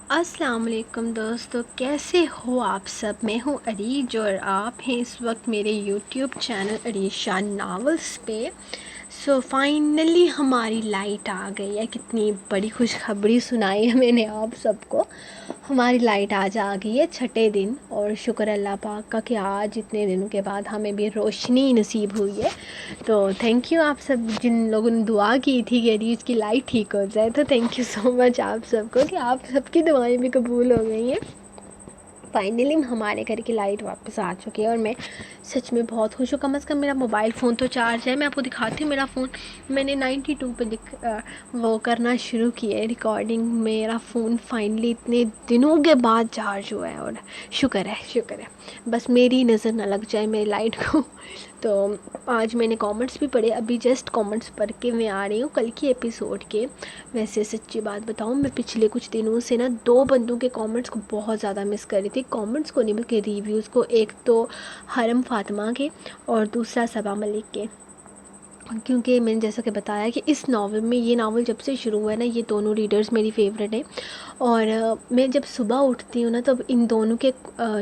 السلام علیکم دوستو، کیسے ہو آپ سب؟ میں ہوں عریج اور آپ ہیں اس وقت میرے یوٹیوب چینل عریشہ ناولز پہ۔ فائنلی ہماری لائٹ آ گئی ہے۔ کتنی بڑی خوشخبری سنائی ہے میں نے آپ سب کو۔ ہماری لائٹ آج آ گئی ہے چھٹے دن، اور شکر اللہ پاک کا کہ آج اتنے دنوں کے بعد ہمیں بھی روشنی نصیب ہوئی ہے۔ تو تھینک یو آپ سب جن لوگوں نے دعا کی تھی کہ عریج کی لائٹ ٹھیک ہو جائے، تو تھینک یو سو مچ آپ سب کو کہ آپ سب کی دعائیں بھی قبول ہو گئی ہیں۔ فائنلی ہمارے گھر کی لائٹ واپس آ چکی ہے اور میں سچ میں بہت خوش ہوں۔ کم از کم میرا موبائل فون تو چارج ہے۔ میں آپ کو دکھاتی ہوں میرا فون، میں نے 92 پہ وہ کرنا شروع کی ہے ریکارڈنگ۔ میرا فون فائنلی اتنے دنوں کے بعد چارج ہوا ہے، اور شکر ہے بس میری نظر نہ لگ جائے میری لائٹ کو۔ تو آج میں نے کامنٹس بھی پڑھے، ابھی جسٹ کامنٹس پڑھ کے میں آ رہی ہوں کل کی ایپیسوڈ کے۔ ویسے سچی بات بتاؤں، میں پچھلے کچھ دنوں سے نا 2 بندوں کے کامنٹس کو بہت زیادہ مس کر رہی تھی۔ کامنٹس کو نہیں بلکہ ریویوز کو، ایک تو حرم فاطمہ کے اور دوسرا صبا ملک کے، کیونکہ میں نے جیسا کہ بتایا کہ اس ناول میں، یہ ناول جب سے شروع ہوا ہے نا، یہ دونوں ریڈرز میری فیوریٹ ہیں۔ اور میں جب صبح اٹھتی ہوں نا، تب ان دونوں کے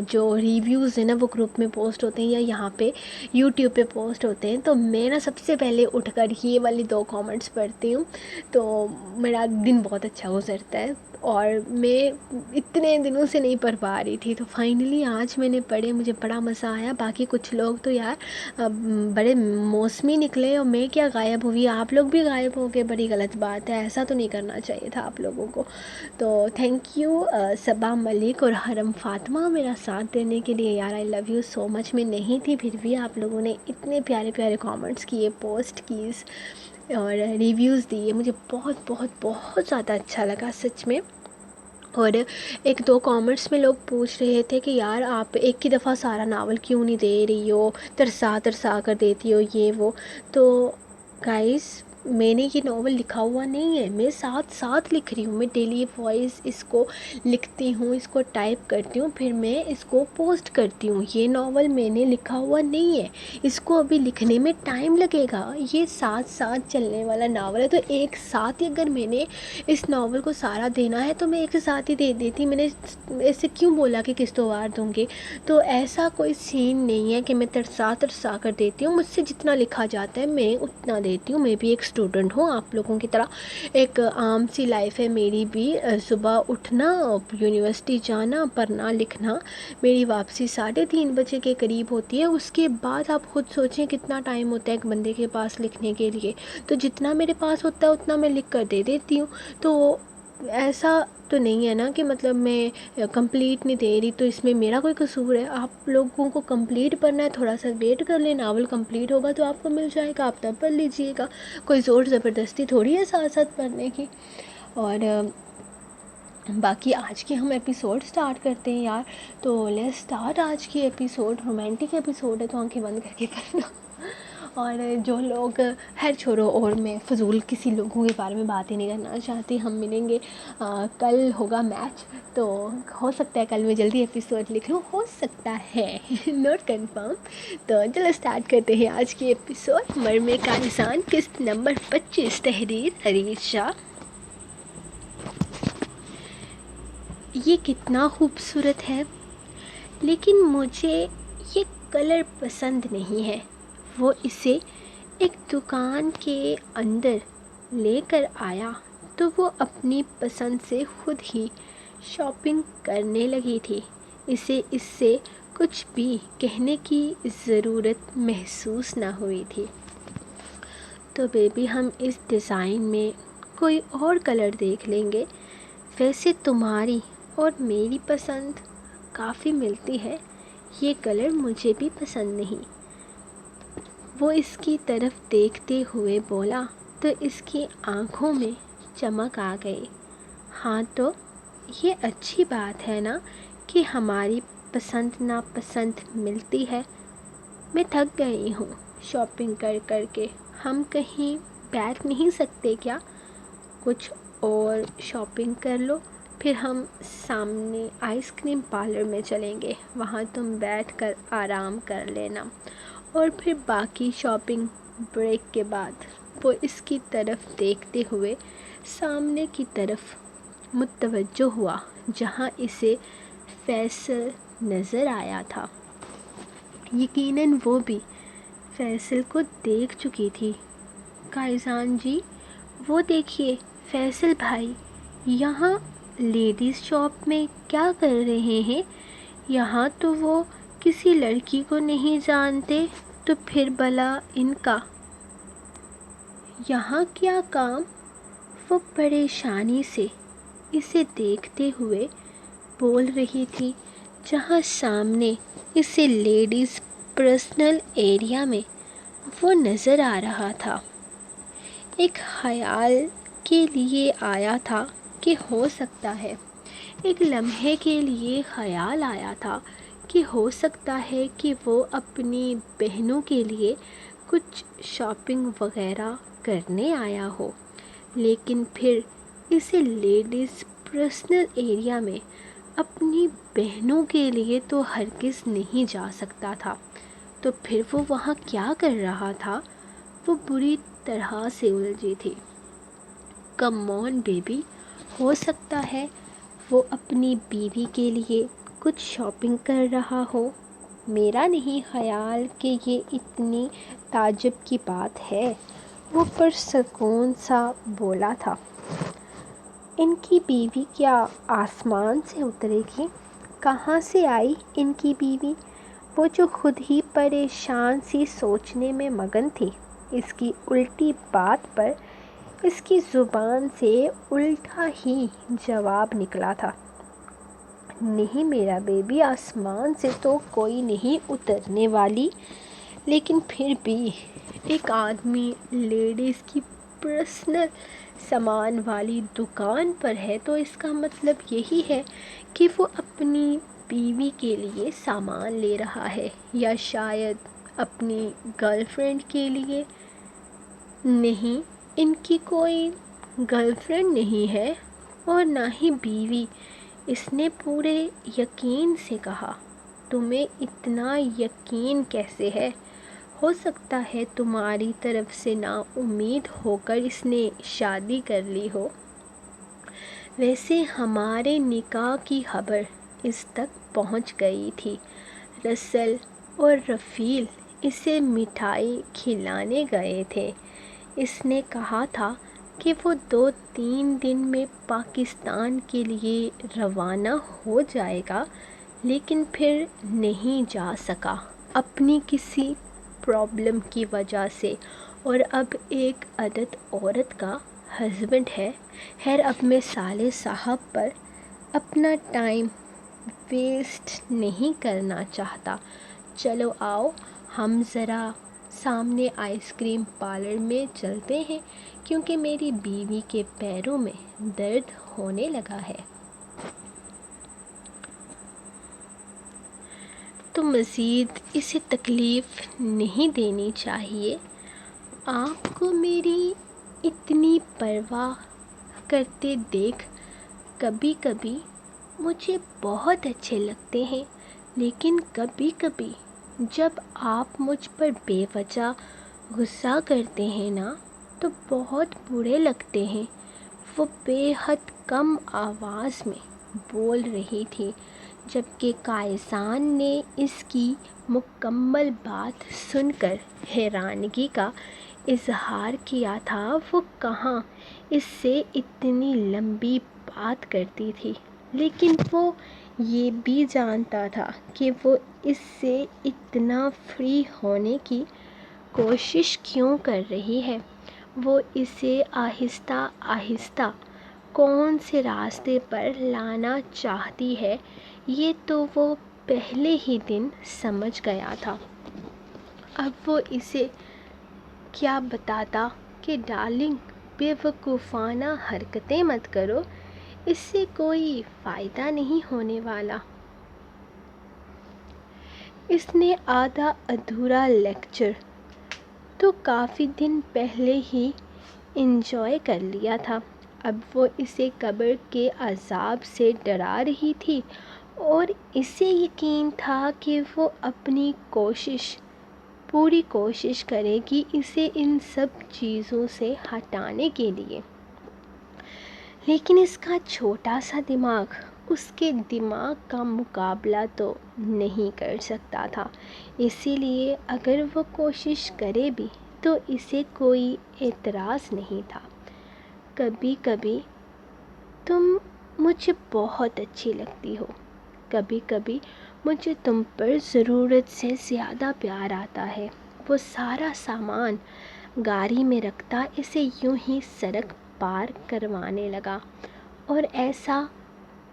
جو ریویوز ہیں نا وہ گروپ میں پوسٹ ہوتے ہیں یا یہاں پہ یوٹیوب پہ پوسٹ ہوتے ہیں، تو میں نا سب سے پہلے اٹھ کر یہ والی 2 کامنٹس پڑھتی ہوں، تو میرا دن بہت اچھا گزرتا ہے۔ اور میں اتنے دنوں سے نہیں پڑھ پا رہی تھی، تو فائنلی آج میں نے پڑھے، مجھے بڑا مزہ آیا۔ باقی کچھ لوگ تو یار بڑے موسمی نکلے اور میں کیا غائب ہوئی، آپ لوگ بھی غائب ہو گئے، بڑی غلط بات ہے، ایسا تو نہیں کرنا چاہیے تھا آپ لوگوں کو۔ تو تھینک یو صبا ملک اور حرم فاطمہ میرا ساتھ دینے کے لیے، یار آئی لو یو سو مچ۔ میں نہیں تھی پھر بھی آپ لوگوں نے اتنے پیارے پیارے کامنٹس کیے، پوسٹ کیز اور ریویوز دیے، مجھے بہت بہت بہت زیادہ اچھا لگا سچ میں۔ اور 1-2 کامنٹس میں لوگ پوچھ رہے تھے کہ یار آپ ایک ہی دفعہ سارا ناول کیوں نہیں دے رہی ہو، ترسا کر دیتی ہو یہ وہ۔ تو گائز، میں نے یہ ناول لکھا ہوا نہیں ہے، میں ساتھ ساتھ لکھ رہی ہوں۔ میں ڈیلی وائس اس کو لکھتی ہوں، اس کو ٹائپ کرتی ہوں، پھر میں اس کو پوسٹ کرتی ہوں۔ یہ ناول میں نے لکھا ہوا نہیں ہے، اس کو ابھی لکھنے میں ٹائم لگے گا۔ یہ ساتھ ساتھ چلنے والا ناول ہے، تو ایک ساتھ ہی اگر میں نے اس ناول کو سارا دینا ہے تو میں ایک ساتھ ہی دے دیتی۔ میں نے ایسے کیوں بولا کہ قسطوں وار دوں گی؟ تو ایسا کوئی سین نہیں ہے کہ میں ترسا کر دیتی ہوں۔ مجھ سے جتنا لکھا جاتا ہے میں اتنا دیتی ہوں۔ میں بھی ایک اسٹوڈنٹ ہوں آپ لوگوں کی طرح، ایک عام سی لائف ہے میری بھی۔ صبح اٹھنا، یونیورسٹی جانا، پڑھنا لکھنا، میری واپسی 3:30 بجے کے قریب ہوتی ہے۔ اس کے بعد آپ خود سوچیں کتنا ٹائم ہوتا ہے ایک بندے کے پاس لکھنے کے لیے، تو جتنا میرے پاس ہوتا ہے اتنا میں لکھ کر دے دیتی ہوں۔ تو ایسا تو نہیں ہے نا کہ مطلب میں کمپلیٹ نہیں دے رہی تو اس میں میرا کوئی قصور ہے۔ آپ لوگوں کو کمپلیٹ پڑھنا ہے، تھوڑا سا ویٹ کر لیں، ناول کمپلیٹ ہوگا تو آپ کو مل جائے گا، آپ تب پڑھ لیجئے گا۔ کوئی زور زبردستی تھوڑی ہے ساتھ ساتھ پڑھنے کی۔ اور باقی آج کی ہم ایپیسوڈ سٹارٹ کرتے ہیں یار۔ تو لیٹس سٹارٹ آج کی ایپیسوڈ۔ رومانٹک ایپیسوڈ ہے تو آنکھیں بند کر کے پڑھنا۔ اور جو لوگ چھوڑو، اور میں فضول کسی لوگوں کے بارے میں بات ہی نہیں کرنا چاہتی۔ ہم ملیں گے، کل ہوگا میچ، تو ہو سکتا ہے کل میں جلدی ایپیسوڈ لکھ لوں، ہو سکتا ہے، نوٹ کنفرم۔ تو چلو سٹارٹ کرتے ہیں آج کی ایپیسوڈ۔ مرمے کا انسان، قسط نمبر 25، تحریر عریج شاہ۔ یہ کتنا خوبصورت ہے، لیکن مجھے یہ کلر پسند نہیں ہے۔ وہ اسے ایک دکان کے اندر لے کر آیا تو وہ اپنی پسند سے خود ہی شاپنگ کرنے لگی تھی۔ اسے اس سے کچھ بھی کہنے کی ضرورت محسوس نہ ہوئی تھی۔ تو بیبی، ہم اس ڈیزائن میں کوئی اور کلر دیکھ لیں گے۔ ویسے تمہاری اور میری پسند کافی ملتی ہے، یہ کلر مجھے بھی پسند نہیں۔ وہ اس کی طرف دیکھتے ہوئے بولا تو اس کی آنکھوں میں چمک آ گئی۔ ہاں، تو یہ اچھی بات ہے نا کہ ہماری پسند ناپسند ملتی ہے۔ میں تھک گئی ہوں شاپنگ کر کر کے، ہم کہیں بیٹھ نہیں سکتے کیا؟ کچھ اور شاپنگ کر لو، پھر ہم سامنے آئس کریم پارلر میں چلیں گے، وہاں تم بیٹھ کر آرام کر لینا، اور پھر باقی شاپنگ بریک کے بعد۔ وہ اس کی طرف دیکھتے ہوئے سامنے کی طرف متوجہ ہوا جہاں اسے فیصل نظر آیا تھا۔ یقیناً وہ بھی فیصل کو دیکھ چکی تھی۔ قائزان جی، وہ دیکھیے فیصل بھائی یہاں لیڈیز شاپ میں کیا کر رہے ہیں؟ یہاں تو وہ کسی لڑکی کو نہیں جانتے، تو پھر بھلا ان کا یہاں کیا کام؟ وہ پریشانی سے اسے دیکھتے ہوئے بول رہی تھی، جہاں سامنے اسے لیڈیز پرسنل ایریا میں وہ نظر آ رہا تھا۔ ایک خیال کے لیے آیا تھا کہ ہو سکتا ہے، ایک لمحے کے لیے خیال آیا تھا کہ ہو سکتا ہے کہ وہ اپنی بہنوں کے لیے کچھ شاپنگ وغیرہ کرنے آیا ہو، لیکن پھر اسے لیڈیز پرسنل ایریا میں اپنی بہنوں کے لیے تو ہرگز نہیں جا سکتا تھا، تو پھر وہ وہاں کیا کر رہا تھا؟ وہ بری طرح سے الجھی تھی۔ کم آن بیبی، ہو سکتا ہے وہ اپنی بیوی کے لیے کچھ شاپنگ کر رہا ہو۔ میرا نہیں خیال کہ یہ اتنی تعجب کی بات ہے، وہ پرسکون سا بولا تھا۔ ان کی بیوی کیا آسمان سے اترے گی؟ کہاں سے آئی ان کی بیوی؟ وہ جو خود ہی پریشان سی سوچنے میں مگن تھی، اس کی الٹی بات پر اس کی زبان سے الٹا ہی جواب نکلا تھا۔ نہیں میرا بیبی، آسمان سے تو کوئی نہیں اترنے والی، لیکن پھر بھی ایک آدمی لیڈیز کی پرسنل سامان والی دکان پر ہے تو اس کا مطلب یہی ہے کہ وہ اپنی بیوی کے لیے سامان لے رہا ہے، یا شاید اپنی گرل فرینڈ کے لیے۔ نہیں، ان کی کوئی گرل فرینڈ نہیں ہے اور نہ ہی بیوی، اس نے پورے یقین سے کہا۔ تمہیں اتنا یقین کیسے ہے؟ ہو سکتا ہے تمہاری طرف سے نا امید ہو کر اس نے شادی کر لی ہو۔ ویسے ہمارے نکاح کی خبر اس تک پہنچ گئی تھی۔ رسل اور رفیل اسے مٹھائی کھلانے گئے تھے۔ اس نے کہا تھا کہ وہ 2-3 دن میں پاکستان کے لیے روانہ ہو جائے گا، لیکن پھر نہیں جا سکا اپنی کسی پرابلم کی وجہ سے، اور اب ایک عدد عورت کا ہسبینڈ ہے۔ خیر، اب میں صالح صاحب پر اپنا ٹائم ویسٹ نہیں کرنا چاہتا۔ چلو آؤ ہم ذرا سامنے آئس کریم پارلر میں چلتے ہیں، کیونکہ میری بیوی کے پیروں میں درد ہونے لگا ہے۔ تو مزید اسے تکلیف نہیں دینی چاہیے۔ آپ کو میری اتنی پرواہ کرتے دیکھ کبھی کبھی مجھے بہت اچھے لگتے ہیں، لیکن کبھی کبھی جب آپ مجھ پر بے وجہ غصہ کرتے ہیں نا، تو بہت برے لگتے ہیں۔ وہ بے حد کم آواز میں بول رہی تھی، جبکہ قائزان نے اس کی مکمل بات سن کر حیرانگی کا اظہار کیا تھا۔ وہ کہاں اس سے اتنی لمبی بات کرتی تھی، لیکن وہ یہ بھی جانتا تھا کہ وہ اس سے اتنا فری ہونے کی کوشش کیوں کر رہی ہے۔ وہ اسے آہستہ آہستہ کون سے راستے پر لانا چاہتی ہے، یہ تو وہ پہلے ہی دن سمجھ گیا تھا۔ اب وہ اسے کیا بتاتا کہ ڈارلنگ بے وقوفانہ حرکتیں مت کرو، اس سے کوئی فائدہ نہیں ہونے والا۔ اس نے آدھا ادھورا لیکچر تو کافی دن پہلے ہی انجوائے کر لیا تھا۔ اب وہ اسے قبر کے عذاب سے ڈرا رہی تھی، اور اسے یقین تھا کہ وہ اپنی پوری کوشش کرے گی اسے ان سب چیزوں سے ہٹانے کے لیے، لیکن اس کا چھوٹا سا دماغ اس کے دماغ کا مقابلہ تو نہیں کر سکتا تھا، اسی لیے اگر وہ کوشش کرے بھی تو اسے کوئی اعتراض نہیں تھا۔ کبھی کبھی تم مجھے بہت اچھی لگتی ہو، کبھی کبھی مجھے تم پر ضرورت سے زیادہ پیار آتا ہے۔ وہ سارا سامان گاڑی میں رکھتا اسے یوں ہی سڑک پار کروانے لگا۔ اور ایسا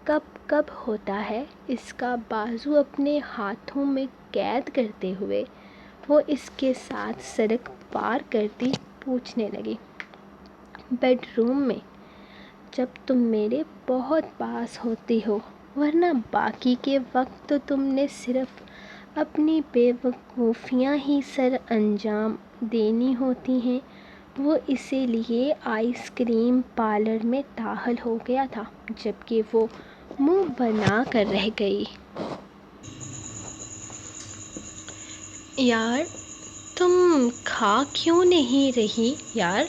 کب کب ہوتا ہے، اس کا بازو اپنے ہاتھوں میں قید کرتے ہوئے وہ اس کے ساتھ سڑک پار کرتی پوچھنے لگی، بیڈ روم میں جب تم میرے بہت پاس ہوتی ہو، ورنہ باقی کے وقت تو تم نے صرف اپنی بے وقوفیاں ہی سر انجام دینی ہوتی ہیں۔ وہ اسی لیے آئس کریم پارلر میں داخل ہو گیا تھا، جبکہ وہ منہ بنا کر رہ گئی۔ یار تم کھا کیوں نہیں رہی یار؟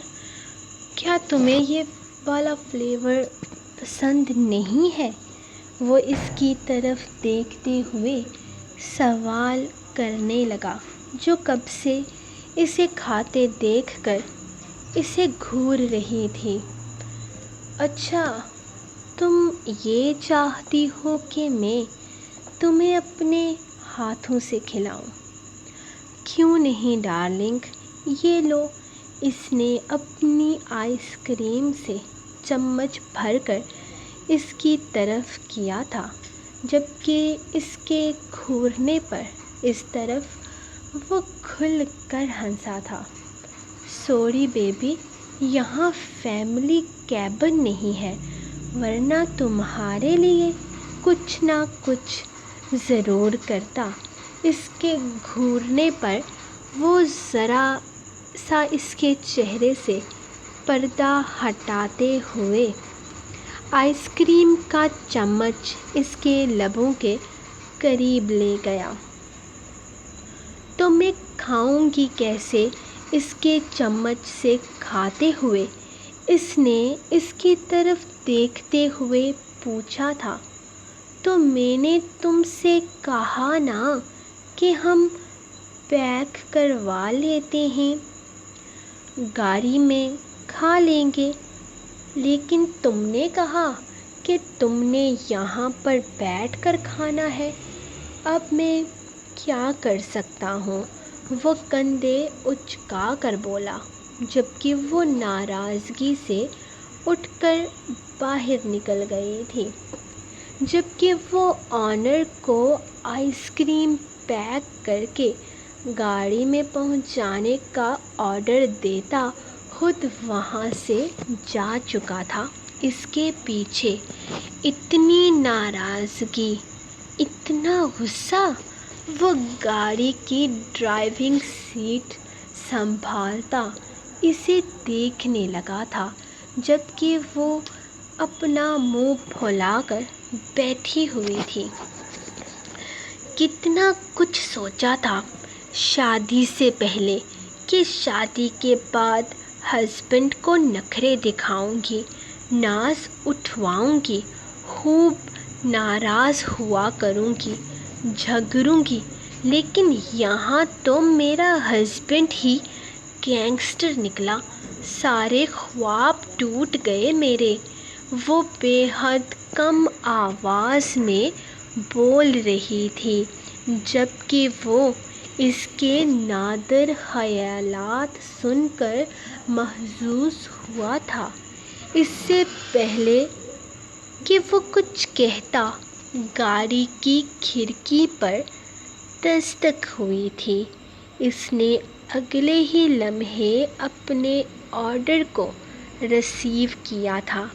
کیا تمہیں یہ والا فلیور پسند نہیں ہے؟ وہ اس کی طرف دیکھتے ہوئے سوال کرنے لگا، جو کب سے اسے کھاتے دیکھ کر اسے گھور رہی تھی۔ اچھا، تم یہ چاہتی ہو کہ میں تمہیں اپنے ہاتھوں سے کھلاؤں؟ کیوں نہیں ڈارلنگ، یہ لو۔ اس نے اپنی آئس کریم سے چمچ بھر کر اس کی طرف کیا تھا، جبکہ اس کے گھورنے پر اس طرف وہ کھل کر ہنسا تھا۔ سوری بیبی، یہاں فیملی کیبن نہیں ہے، ورنہ تمہارے لیے کچھ نہ کچھ ضرور کرتا۔ اس کے گھورنے پر وہ ذرا سا اس کے چہرے سے پردہ ہٹاتے ہوئے آئس کریم کا چمچ اس کے لبوں کے قریب لے گیا۔ تو میں کھاؤں گی کیسے؟ اس کے چمچ سے کھاتے ہوئے اس نے اس کی طرف دیکھتے ہوئے پوچھا تھا۔ تو میں نے تم سے کہا نا کہ ہم پیک کروا لیتے ہیں، گاڑی میں کھا لیں گے۔ لیکن تم نے کہا کہ تم نے یہاں پر بیٹھ کر کھانا ہے۔ اب میں کیا کر سکتا ہوں؟ وہ کندھے اچکا کر بولا، جبکہ وہ ناراضگی سے اٹھ کر باہر نکل گئی تھی۔ جبکہ وہ آنر کو آئس کریم پیک کر کے گاڑی میں پہنچانے کا آرڈر دیتا خود وہاں سے جا چکا تھا۔ اس کے پیچھے اتنی ناراضگی، اتنا غصہ۔ وہ گاڑی کی ڈرائیونگ سیٹ سنبھالتا اسے دیکھنے لگا تھا، جبکہ وہ اپنا منہ پھلا کر بیٹھی ہوئی تھی۔ کتنا کچھ سوچا تھا شادی سے پہلے کہ شادی کے بعد ہسبینڈ کو نخرے دکھاؤں گی، ناز اٹھواؤں گی، خوب ناراض ہوا کروں گی، جھگڑوں گی، لیکن یہاں تو میرا ہسبینڈ ہی گینگسٹر نکلا۔ سارے خواب ٹوٹ گئے میرے۔ وہ بے حد کم آواز میں بول رہی تھی، جبکہ وہ اس کے نادر خیالات سن کر محظوظ ہوا تھا۔ اس سے پہلے کہ وہ کچھ کہتا، گاڑی کی کھڑکی پر دستک ہوئی تھی۔ اس نے اگلے ہی لمحے اپنے آرڈر کو ریسیو کیا تھا۔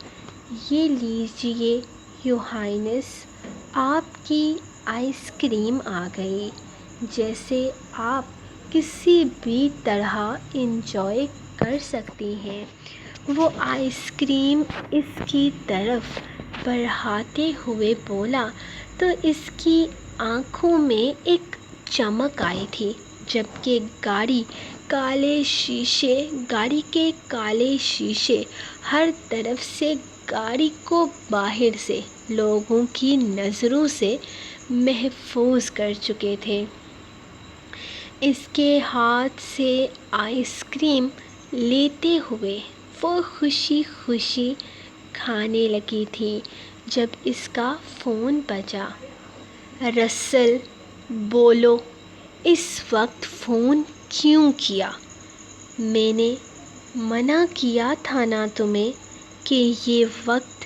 یہ لیجئے یور ہائنس، آپ کی آئس کریم آ گئی۔ جسے آپ کسی بھی طرح انجوائے کر سکتی ہیں۔ وہ آئس کریم اس کی طرف بڑھاتے ہوئے بولا تو اس کی آنکھوں میں ایک چمک آئی تھی، جبکہ گاڑی کے کالے شیشے ہر طرف سے گاڑی کو باہر سے لوگوں کی نظروں سے محفوظ کر چکے تھے۔ اس کے ہاتھ سے آئس کریم لیتے ہوئے وہ خوشی خوشی کھانے لگی تھی جب اس کا فون بجا۔ رسل، بولو، اس وقت فون کیوں کیا؟ میں نے منع کیا تھا نا تمہیں کہ یہ وقت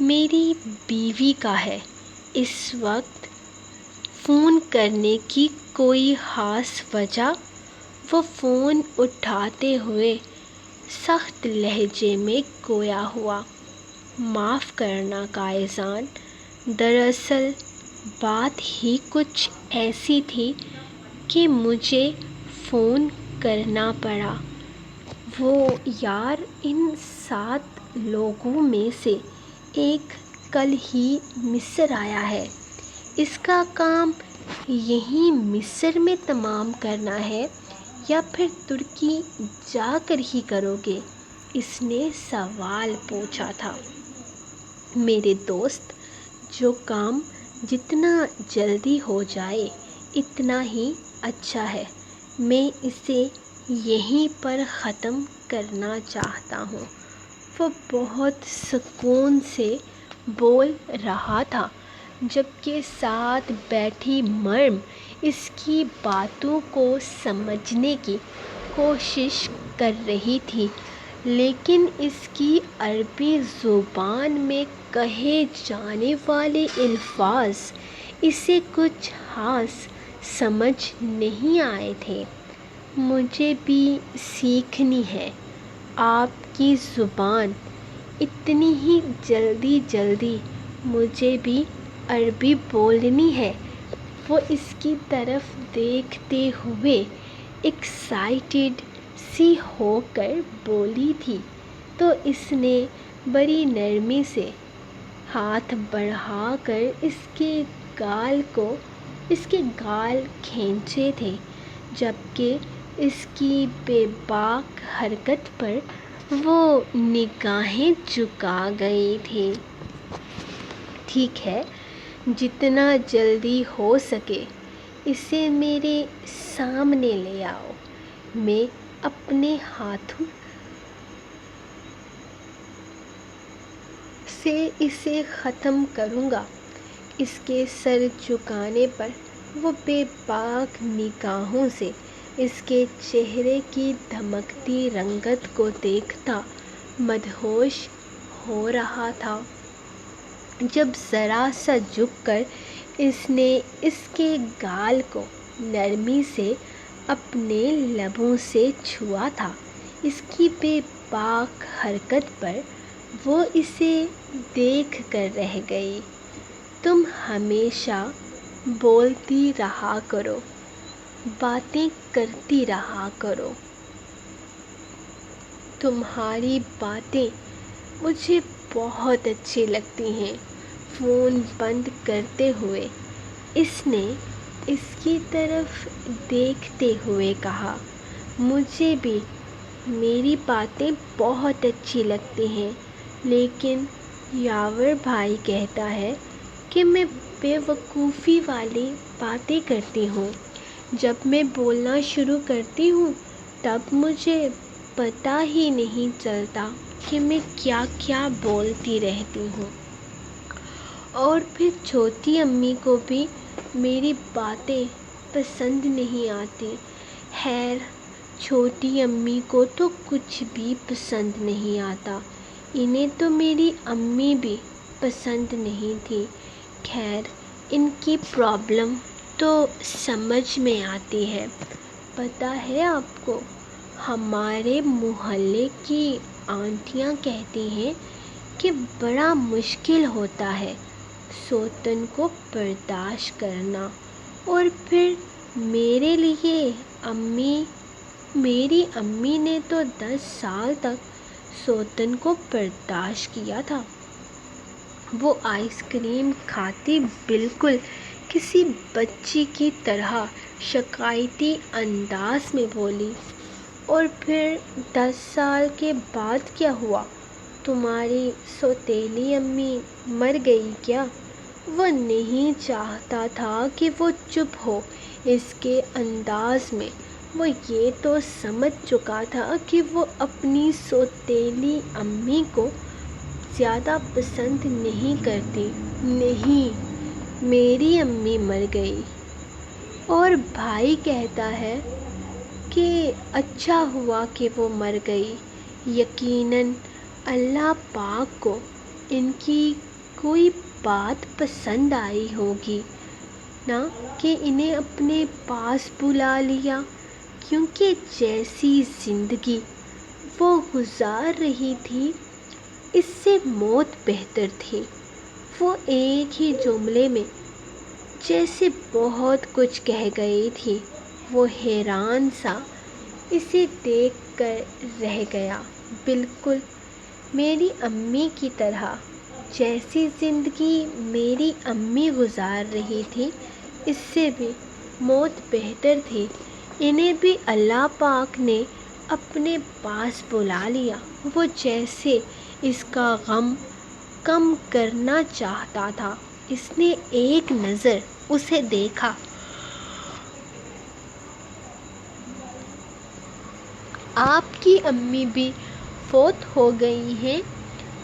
میری بیوی کا ہے۔ اس وقت فون کرنے کی کوئی خاص وجہ؟ وہ فون اٹھاتے ہوئے سخت لہجے میں گویا ہوا۔ معاف کرنا قائزان، دراصل بات ہی کچھ ایسی تھی کہ مجھے فون کرنا پڑا۔ وہ یار ان 7 لوگوں میں سے ایک کل ہی مصر آیا ہے۔ اس کا کام یہیں مصر میں تمام کرنا ہے یا پھر ترکی جا کر ہی کرو گے؟ اس نے سوال پوچھا تھا۔ میرے دوست، جو کام جتنا جلدی ہو جائے اتنا ہی اچھا ہے۔ میں اسے یہیں پر ختم کرنا چاہتا ہوں۔ وہ بہت سکون سے بول رہا تھا جبکہ ساتھ بیٹھی مریم اس کی باتوں کو سمجھنے کی کوشش کر رہی تھی، لیکن اس کی عربی زبان میں کہے جانے والے الفاظ اسے کچھ خاص سمجھ نہیں آئے تھے۔ مجھے بھی سیکھنی ہے آپ کی زبان، اتنی ہی جلدی مجھے بھی عربی بولنی ہے۔ وہ اس کی طرف دیکھتے ہوئے ایکسائٹیڈ سی ہو کر بولی تھی تو اس نے بڑی نرمی سے ہاتھ بڑھا کر اس کے گال کھینچے تھے، جبکہ اس کی بے باک حرکت پر وہ نگاہیں جھکا گئی تھی۔ ٹھیک ہے، جتنا جلدی ہو سکے اسے میرے سامنے لے آؤ، میں اپنے ہاتھوں سے اسے ختم کروں گا۔ اس کے سر جھکانے پر وہ بے باک نگاہوں سے اس کے چہرے کی دمکتی رنگت کو دیکھتا مدہوش ہو رہا تھا۔ جب ذرا سا جھک کر اس نے اس کے گال کو نرمی سے اپنے لبوں سے چھوا تھا، اس کی بے باک حرکت پر وہ اسے دیکھ کر رہ گئی۔ تم ہمیشہ بولتی رہا کرو، باتیں کرتی رہا کرو۔ تمہاری باتیں مجھے بہت اچھی لگتی ہیں۔ فون بند کرتے ہوئے اس نے اس کی طرف دیکھتے ہوئے کہا، مجھے بھی میری باتیں بہت اچھی لگتی ہیں، لیکن یاور بھائی کہتا ہے کہ میں بے وقوفی والی باتیں کرتی ہوں۔ جب میں بولنا شروع کرتی ہوں تب مجھے پتہ ہی نہیں چلتا کہ میں کیا کیا بولتی رہتی ہوں۔ اور پھر چھوٹی امی کو بھی میری باتیں پسند نہیں آتی۔ خیر، چھوٹی امی کو تو کچھ بھی پسند نہیں آتا، انہیں تو میری امی بھی پسند نہیں تھی۔ خیر، ان کی پرابلم تو سمجھ میں آتی ہے۔ پتہ ہے آپ کو، ہمارے محلے کی آنٹیاں کہتی ہیں کہ بڑا مشکل ہوتا ہے سوتن کو برداشت کرنا، اور پھر میری امی نے تو 10 سال تک سوتن کو برداشت کیا تھا۔ وہ آئس کریم کھاتی بالکل کسی بچی کی طرح شکایتی انداز میں بولی، اور پھر 10 سال کے بعد کیا ہوا؟ تمہاری سوتیلی امی مر گئی کیا؟ وہ نہیں چاہتا تھا کہ وہ چپ ہو اس کے انداز میں۔ وہ یہ تو سمجھ چکا تھا کہ وہ اپنی سوتیلی امی کو زیادہ پسند نہیں کرتی۔ نہیں، میری امی مر گئی، اور بھائی کہتا ہے کہ اچھا ہوا کہ وہ مر گئی۔ یقیناً اللہ پاک کو ان کی کوئی بات پسند آئی ہوگی نا کہ انہیں اپنے پاس بلا لیا، کیونکہ جیسی زندگی وہ گزار رہی تھی اس سے موت بہتر تھی۔ وہ ایک ہی جملے میں جیسے بہت کچھ کہہ گئی تھی۔ وہ حیران سا اسے دیکھ کر رہ گیا۔ بالکل میری امی کی طرح، جیسی زندگی میری امی گزار رہی تھی اس سے بھی موت بہتر تھی۔ انہیں بھی اللہ پاک نے اپنے پاس بلا لیا۔ وہ جیسے اس کا غم کم کرنا چاہتا تھا۔ اس نے ایک نظر اسے دیکھا۔ آپ کی امی بھی فوت ہو گئی ہیں؟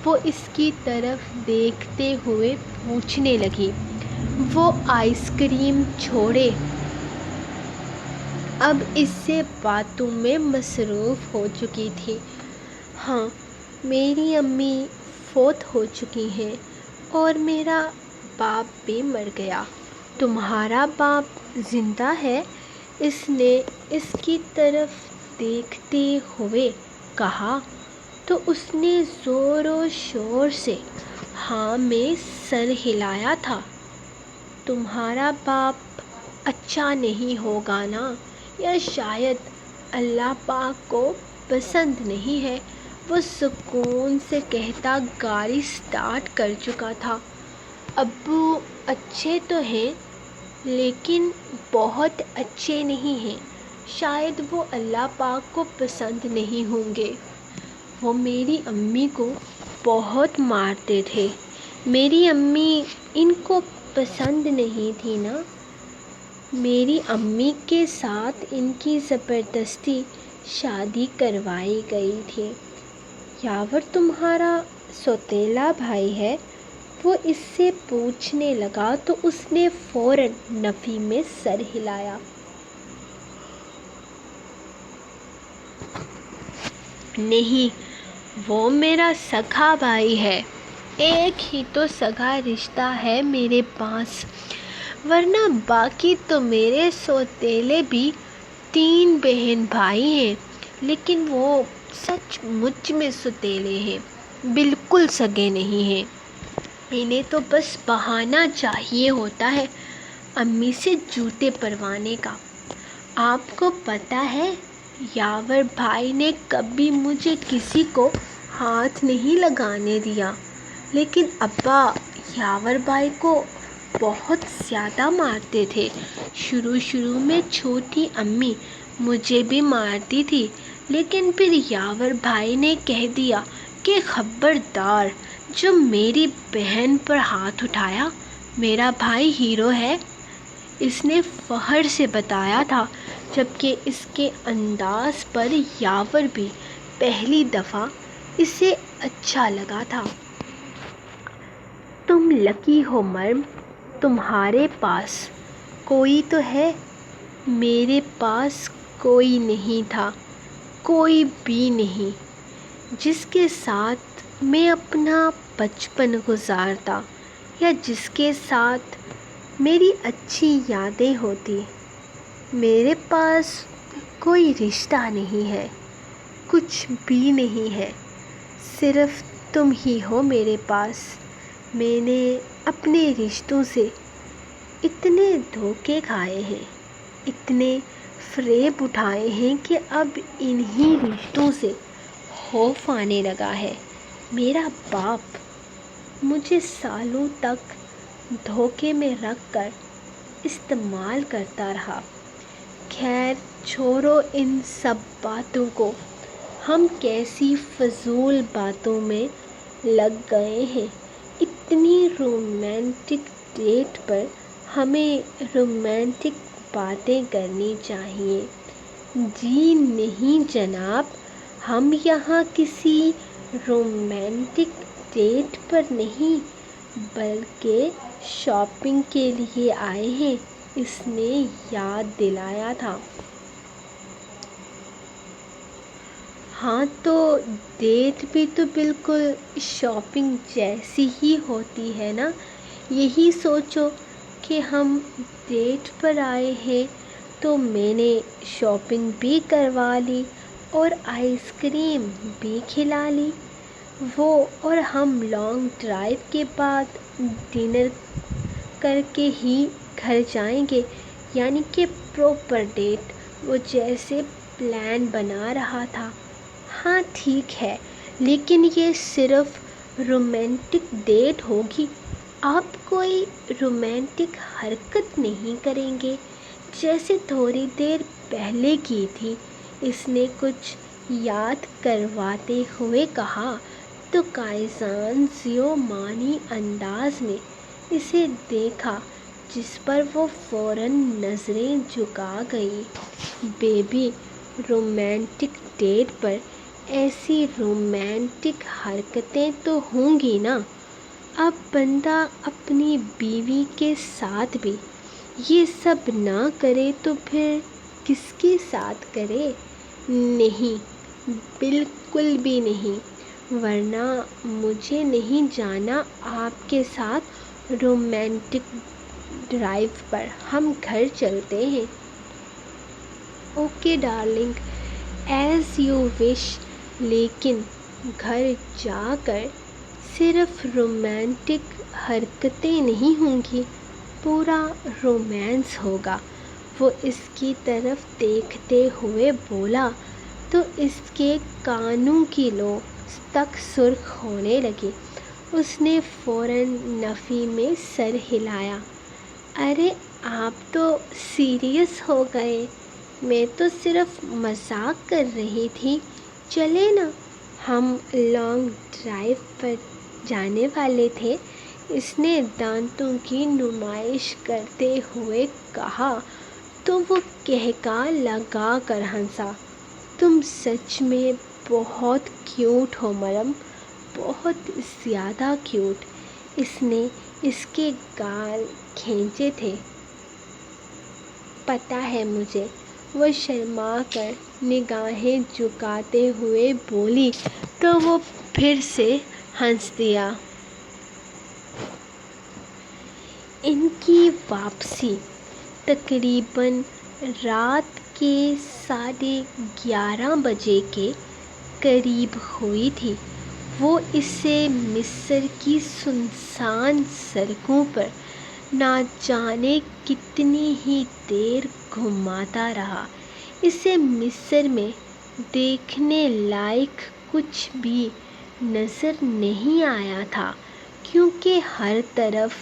وہ اس کی طرف دیکھتے ہوئے پوچھنے لگی۔ وہ آئس کریم چھوڑے اب اس سے باتوں میں مصروف ہو چکی تھی۔ ہاں، میری امی فوت ہو چکی ہیں اور میرا باپ بھی مر گیا۔ تمہارا باپ زندہ ہے؟ اس نے اس کی طرف دیکھتے ہوئے کہا تو اس نے زور و شور سے ہاں میں سر ہلایا تھا۔ تمہارا باپ اچھا نہیں ہوگا نا، یا شاید اللہ پاک کو پسند نہیں ہے، وہ سکون سے کہتا گاڑی سٹارٹ کر چکا تھا۔ ابو اچھے تو ہیں لیکن بہت اچھے نہیں ہیں، شاید وہ اللہ پاک کو پسند نہیں ہوں گے۔ وہ میری امی کو بہت مارتے تھے۔ میری امی ان کو پسند نہیں تھی نا۔ میری امی کے ساتھ ان کی زبردستی شادی کروائی گئی تھی۔ یاور تمہارا سوتیلا بھائی ہے؟ وہ اس سے پوچھنے لگا تو اس نے فوراً نفی میں سر ہلایا۔ نہیں، وہ میرا سگا بھائی ہے۔ ایک ہی تو سگا رشتہ ہے میرے پاس، ورنہ باقی تو میرے سوتیلے بھی 3 بہن بھائی ہیں، لیکن وہ سچ مچ میں سوتیلے ہیں، بالکل سگے نہیں ہیں۔ انہیں تو بس بہانہ چاہیے ہوتا ہے امی سے جوتے پروانے کا۔ آپ کو پتہ ہے یاور بھائی نے کبھی مجھے کسی کو ہاتھ نہیں لگانے دیا، لیکن ابا یاور بھائی کو بہت زیادہ مارتے تھے۔ شروع میں چھوٹی امی مجھے بھی مارتی تھی، لیکن پھر یاور بھائی نے کہہ دیا کہ خبردار، جو میری بہن پر ہاتھ اٹھایا میرا بھائی ہیرو ہے۔ اس نے فخر سے بتایا تھا، جبکہ اس کے انداز پر یاور بھی پہلی دفعہ اسے اچھا لگا تھا۔ تم لکی ہو مرم، تمہارے پاس کوئی تو ہے۔ میرے پاس کوئی نہیں تھا، کوئی بھی نہیں، جس کے ساتھ میں اپنا بچپن گزارتا یا جس کے ساتھ میری اچھی یادیں ہوتی۔ میرے پاس کوئی رشتہ نہیں ہے، کچھ بھی نہیں ہے، صرف تم ہی ہو میرے پاس۔ میں نے اپنے رشتوں سے اتنے دھوکے کھائے ہیں، اتنے فریب اٹھائے ہیں کہ اب انہی رشتوں سے خوف آنے لگا ہے۔ میرا باپ مجھے سالوں تک دھوکے میں رکھ کر استعمال کرتا رہا۔ خیر چھوڑو ان سب باتوں کو، ہم کیسی فضول باتوں میں لگ گئے ہیں۔ اتنی رومانٹک ڈیٹ پر ہمیں رومانٹک باتیں کرنی چاہیے۔ جی نہیں جناب، ہم یہاں کسی رومانٹک ڈیٹ پر نہیں بلکہ شاپنگ کے لیے آئے ہیں، اس نے یاد دلایا تھا۔ ہاں تو ڈیٹ بھی تو بالکل شاپنگ جیسی ہی ہوتی ہے نا۔ یہی سوچو کہ ہم ڈیٹ پر آئے ہیں تو میں نے شاپنگ بھی کروا لی اور آئس کریم بھی کھلا لی، اور ہم لانگ ڈرائیو کے بعد ڈنر کر کے ہی گھر جائیں گے، یعنی کہ پراپر ڈیٹ، وہ جیسے پلان بنا رہا تھا۔ ہاں ٹھیک ہے، لیکن یہ صرف رومانٹک ڈیٹ ہوگی، آپ کوئی رومانٹک حرکت نہیں کریں گے جیسے تھوڑی دیر پہلے کی تھی، اس نے کچھ یاد کرواتے ہوئے کہا۔ تو کائزان ذو معنی انداز میں اسے دیکھا، جس پر وہ فوراً نظریں جھکا گئی۔ بیبی، رومانٹک ڈیٹ پر ایسی رومانٹک حرکتیں تو ہوں گی نا۔ اب بندہ اپنی بیوی کے ساتھ بھی یہ سب نہ کرے تو پھر کس کے ساتھ کرے؟ نہیں، بالکل بھی نہیں، ورنہ مجھے نہیں جانا آپ کے ساتھ رومانٹک ڈرائیو پر، ہم گھر چلتے ہیں۔ Okay darling, as you wish, لیکن گھر جا کر صرف رومانٹک حرکتیں نہیں ہوں گی، پورا رومانس ہوگا۔ وہ اس کی طرف دیکھتے ہوئے بولا تو اس کے کانوں کی لو تک سرخ ہونے لگی۔ اس نے فوراً نفی میں سر ہلایا۔ ارے آپ تو سیریس ہو گئے، میں تو صرف مذاق کر رہی تھی، چلیں نا، ہم لانگ ڈرائیو پر جانے والے تھے، اس نے دانتوں کی نمائش کرتے ہوئے کہا تو وہ قہقہہ لگا کر ہنسا۔ تم سچ میں بہت کیوٹ ہو مریم، بہت زیادہ کیوٹ۔ اس نے اس کے گال کھینچے تھے۔ پتہ ہے مجھے، وہ شرما کر نگاہیں جھکاتے ہوئے بولی تو وہ پھر سے ہنس دیا۔ ان کی واپسی تقریباً رات کے 11:30 بجے کے قریب ہوئی تھی۔ وہ اسے مصر کی سنسان سڑکوں پر نہ جانے کتنی ہی دیر گھماتا رہا۔ اسے مصر میں دیکھنے لائق کچھ بھی نظر نہیں آیا تھا، کیونکہ ہر طرف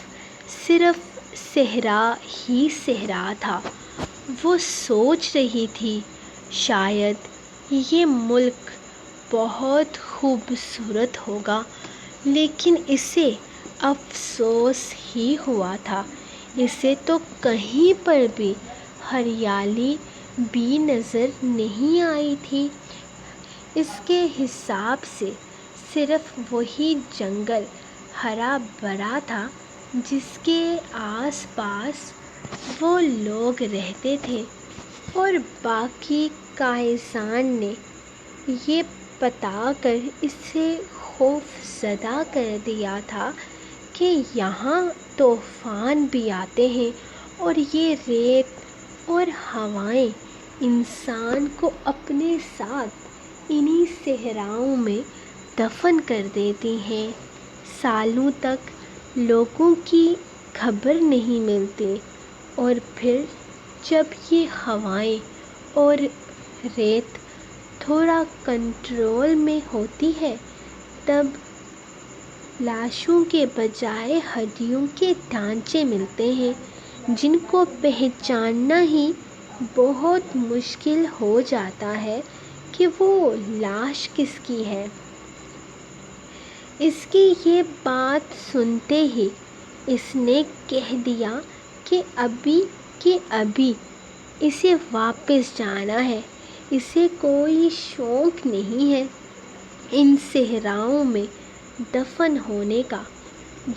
صرف صحرا ہی صحرا تھا۔ وہ سوچ رہی تھی شاید یہ ملک بہت خوبصورت ہوگا، لیکن اسے افسوس ہی ہوا تھا، اسے تو کہیں پر بھی ہریالی بھی نظر نہیں آئی تھی۔ اس کے حساب سے صرف وہی جنگل ہرا بھرا تھا جس کے آس پاس وہ لوگ رہتے تھے، اور باقی کائزان نے یہ بتا کر اسے خوف زدہ کر دیا تھا کہ یہاں طوفان بھی آتے ہیں، اور یہ ریت اور ہوائیں انسان کو اپنے ساتھ انہی صحراؤں میں دفن کر دیتی ہیں۔ سالوں تک لوگوں کی خبر نہیں ملتی، اور پھر جب یہ ہوائیں اور ریت تھوڑا کنٹرول میں ہوتی ہے، تب لاشوں کے بجائے ہڈیوں کے ڈھانچے ملتے ہیں، جن کو پہچاننا ہی بہت مشکل ہو جاتا ہے کہ وہ لاش کس کی ہے۔ اس کی یہ بات سنتے ہی اس نے کہہ دیا کہ ابھی اسے واپس جانا ہے، اسے کوئی شوق نہیں ہے ان صحراؤں میں دفن ہونے کا۔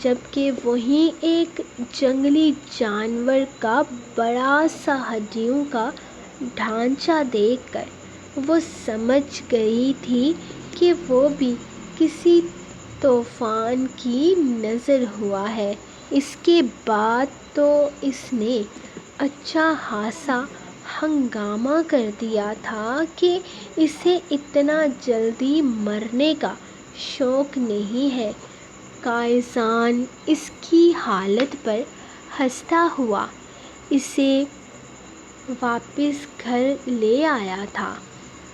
جبکہ وہیں ایک جنگلی جانور کا بڑا سا ہڈیوں کا ڈھانچہ دیکھ کر وہ سمجھ گئی تھی کہ وہ بھی کسی طوفان کی نظر ہوا ہے۔ اس کے بعد تو اس نے اچھا خاصا ہنگامہ کر دیا تھا کہ اسے اتنا جلدی مرنے کا شوق نہیں ہے۔ قائزان اس کی حالت پر ہنستا ہوا اسے واپس گھر لے آیا تھا،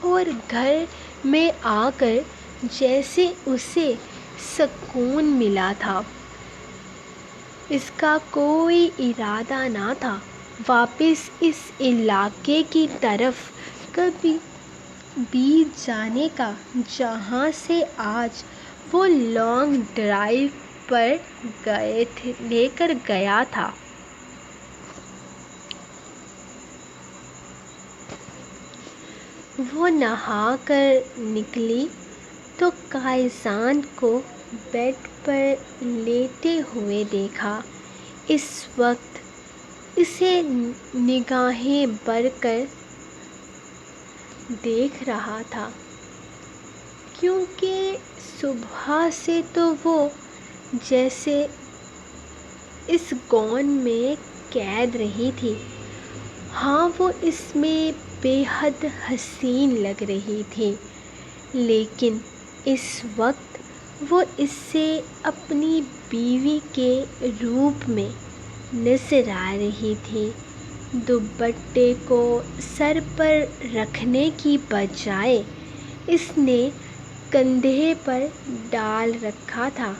اور گھر میں آ کر جیسے اسے سکون ملا تھا، اس کا کوئی ارادہ نہ تھا واپس اس علاقے کی طرف کبھی بھی جانے کا جہاں سے آج وہ لانگ ڈرائیو پر لے کر گیا تھا۔ وہ نہا کر نکلی تو قائزان کو بیڈ پر لیٹے ہوئے دیکھا۔ اس وقت اسے نگاہیں بھر کر دیکھ رہا تھا، کیونکہ صبح سے تو وہ جیسے اس گون میں قید رہی تھی۔ ہاں، وہ اس میں بے حد حسین لگ رہی تھی، لیکن اس وقت وہ اس سے اپنی بیوی کے روپ میں نظر آ رہی تھی۔ دوپٹے کو سر پر رکھنے کی بجائے اس نے کندھے پر ڈال رکھا تھا،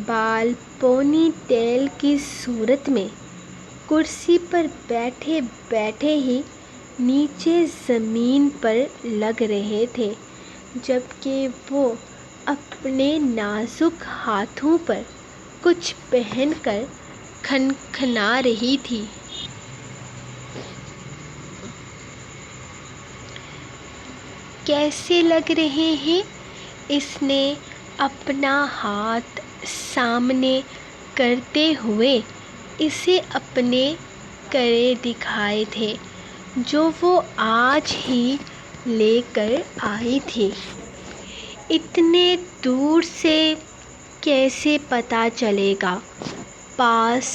بال پونی ٹیل کی صورت میں کرسی پر بیٹھے بیٹھے ہی نیچے زمین پر لگ رہے تھے، جبکہ وہ اپنے نازک ہاتھوں پر کچھ پہن کر کھنکھنا رہی تھی۔ کیسے لگ رہے ہیں؟ اس نے اپنا ہاتھ سامنے کرتے ہوئے اسے اپنے کڑے دکھائے تھے جو وہ آج ہی لے کر آئی تھی۔ اتنے دور سے کیسے پتہ چلے گا؟ پاس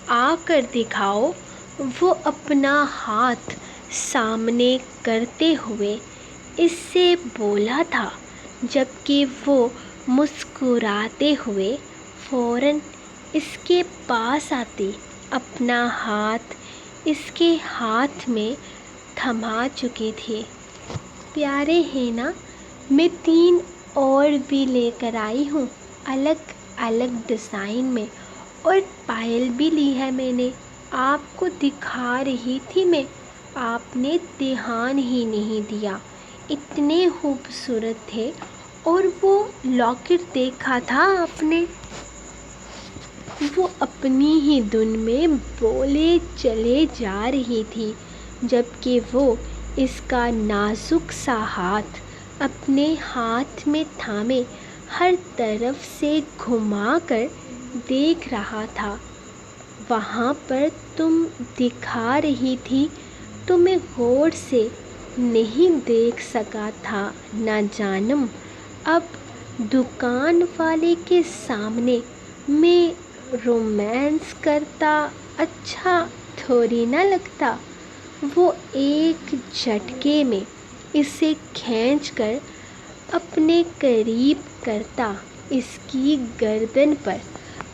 آ کر دکھاؤ۔ وہ اپنا ہاتھ سامنے کرتے ہوئے اس سے بولا تھا، جبکہ وہ مسکراتے ہوئے فوراً اس کے پاس آتی اپنا ہاتھ اس کے ہاتھ میں تھما چکی تھی۔ پیارے ہیں نا؟ میں 3 اور بھی لے کر آئی ہوں، الگ الگ ڈیزائن میں، اور پائل بھی لی ہے میں نے، آپ کو دکھا رہی تھی میں، آپ نے دھیان ہی نہیں دیا۔ اتنے خوبصورت تھے، اور وہ لاکٹ دیکھا تھا آپ نے؟ وہ اپنی ہی دھن میں بولے چلے جا رہی تھی، جبکہ وہ اس کا نازک سا ہاتھ اپنے ہاتھ میں تھامے ہر طرف سے گھما کر دیکھ رہا تھا۔ وہاں پر تم دکھا رہی تھی تو میں غور سے نہیں دیکھ سکا تھا نہ جانم اب دکان والے کے سامنے میں رومانس کرتا اچھا تھوڑی نہ لگتا۔ وہ ایک جھٹکے میں اسے کھینچ کر اپنے قریب کرتا اس کی گردن پر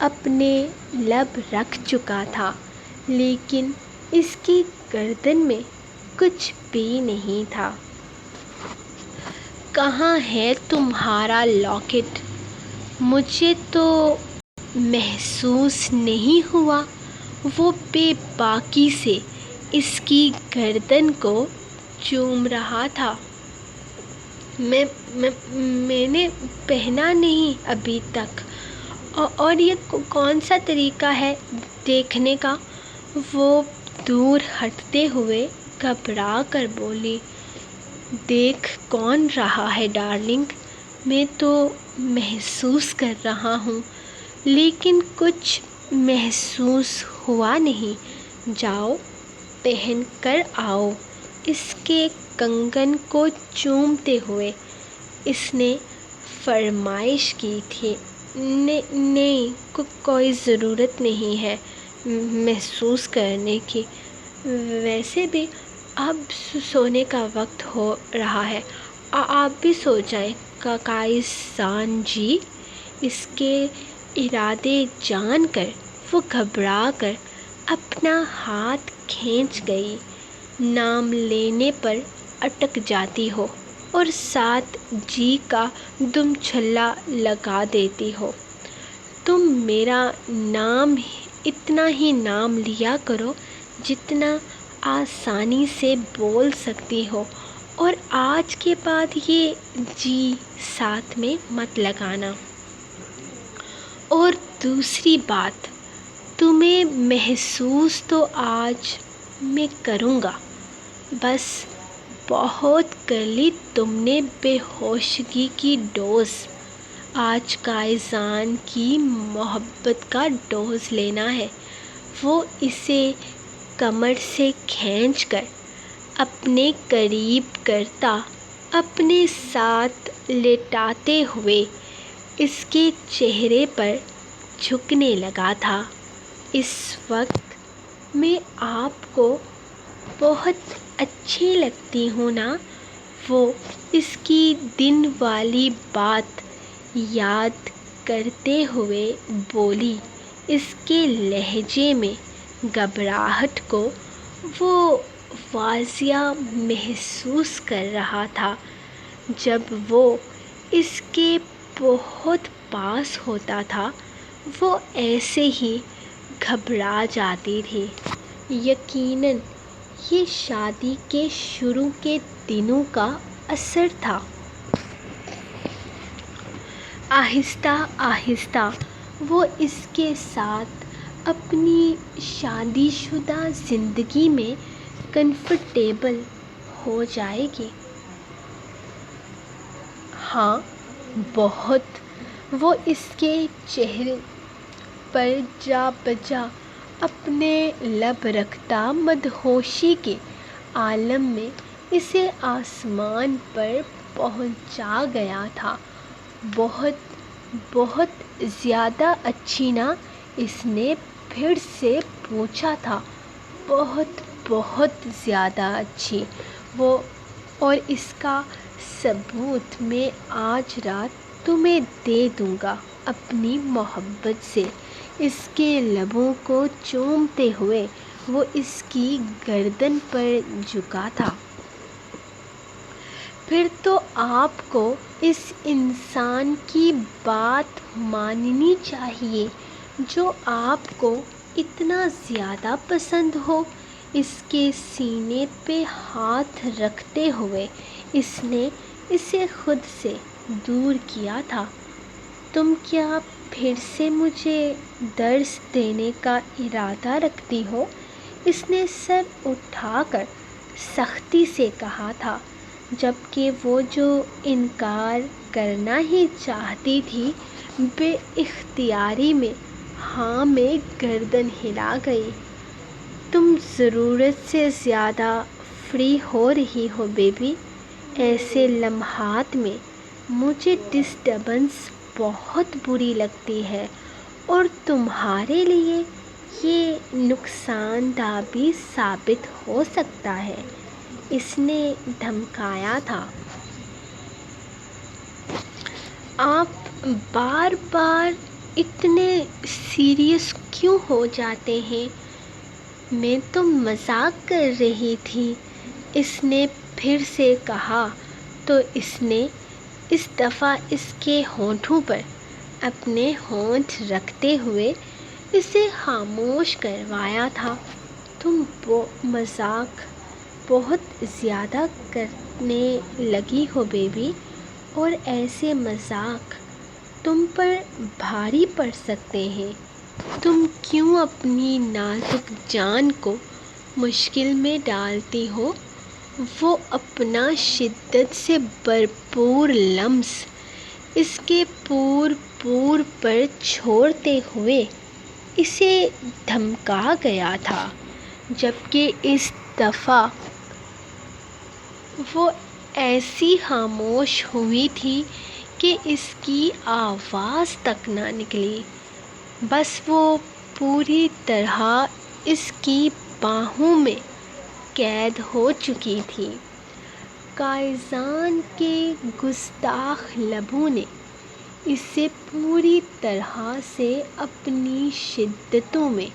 اپنے لب رکھ چکا تھا، لیکن اس کی گردن میں کچھ بھی نہیں تھا۔ کہاں ہے تمہارا لاکٹ؟ مجھے تو محسوس نہیں ہوا۔ وہ بے باکی سے اس کی گردن کو چوم رہا تھا۔ میں نے پہنا نہیں ابھی تک، اور یہ کون سا طریقہ ہے دیکھنے کا؟ وہ دور ہٹتے ہوئے گھبرا کر بولی، دیکھ کون رہا ہے ڈارلنگ؟ میں تو محسوس کر رہا ہوں، لیکن کچھ محسوس ہوا نہیں۔ جاؤ پہن کر آؤ۔ اس کے کنگن کو چومتے ہوئے اس نے فرمائش کی تھی۔ نہیں، کوئی ضرورت نہیں ہے محسوس کرنے کی، ویسے بھی اب سونے کا وقت ہو رہا ہے، آپ بھی سو جائیں قائس جان جی۔ اس کے ارادے جان کر وہ گھبرا کر اپنا ہاتھ کھینچ گئی۔ نام لینے پر اٹک جاتی ہو اور ساتھ جی کا دم چھلا لگا دیتی ہو۔ تم میرا نام اتنا ہی نام لیا کرو جتنا آسانی سے بول سکتی ہو، اور آج کے بعد یہ جی ساتھ میں مت لگانا۔ اور دوسری بات، تمہیں محسوس تو آج میں کروں گا، بس بہت کر لی تم نے بے ہوشگی کی ڈوز۔ آج قائس جان کی محبت کا ڈوز لینا ہے۔ وہ اسے کمر سے کھینچ کر اپنے قریب کرتا، اپنے ساتھ لیٹاتے ہوئے اس کے چہرے پر جھکنے لگا تھا۔ اس وقت میں آپ کو بہت اچھی لگتی ہوں نا؟ وہ اس کی دن والی بات یاد کرتے ہوئے بولی۔ اس کے لہجے میں گھبراہٹ کو وہ واضح محسوس کر رہا تھا۔ جب وہ اس کے بہت پاس ہوتا تھا وہ ایسے ہی گھبرا جاتی تھی۔ یقیناً یہ شادی کے شروع کے دنوں کا اثر تھا۔ آہستہ آہستہ وہ اس کے ساتھ اپنی شادی شدہ زندگی میں کمفرٹیبل ہو جائے گی۔ ہاں بہت۔ وہ اس کے چہرے پر جا بجا اپنے لب رکھتا مدہوشی کے عالم میں اسے آسمان پر پہنچا گیا تھا۔ بہت زیادہ اچھی نا؟ اس نے پھر سے پوچھا تھا۔ بہت زیادہ اچھی۔ وہ اور اس کا ثبوت میں آج رات تمہیں دے دوں گا اپنی محبت سے۔ اس کے لبوں کو چومتے ہوئے وہ اس کی گردن پر جھکا تھا۔ پھر تو آپ کو اس انسان کی بات ماننی چاہیے جو آپ کو اتنا زیادہ پسند ہو۔ اس کے سینے پہ ہاتھ رکھتے ہوئے اس نے اسے خود سے دور کیا تھا۔ تم کیا پھر سے مجھے درس دینے کا ارادہ رکھتی ہو؟ اس نے سر اٹھا کر سختی سے کہا تھا، جبکہ وہ جو انکار کرنا ہی چاہتی تھی بے اختیاری میں ہاں میں گردن ہلا گئی۔ تم ضرورت سے زیادہ فری ہو رہی ہو بیبی۔ ایسے لمحات میں مجھے ڈسٹربنس بہت بری لگتی ہے، اور تمہارے لیے یہ نقصان دہ بھی ثابت ہو سکتا ہے، اس نے دھمکایا تھا۔ آپ بار بار اتنے سیریس کیوں ہو جاتے ہیں؟ میں تو مذاق کر رہی تھی، اس نے پھر سے کہا تو اس نے اس دفعہ اس کے ہونٹوں پر اپنے ہونٹ رکھتے ہوئے اسے خاموش کروایا تھا۔ تم مذاق بہت زیادہ کرنے لگی ہو بیبی۔ اور ایسے مذاق تم پر بھاری پڑ سکتے ہیں۔ تم کیوں اپنی نازک جان کو مشکل میں ڈالتی ہو؟ وہ اپنا شدت سے بھرپور لمس اس کے پور پر چھوڑتے ہوئے اسے دھمکا گیا تھا، جبکہ اس دفعہ وہ ایسی خاموش ہوئی تھی کہ اس کی آواز تک نہ نکلی۔ بس وہ پوری طرح اس کی باہوں میں قید ہو چکی تھی۔ قائزان کے گستاخ لبوں نے اسے پوری طرح سے اپنی شدتوں میں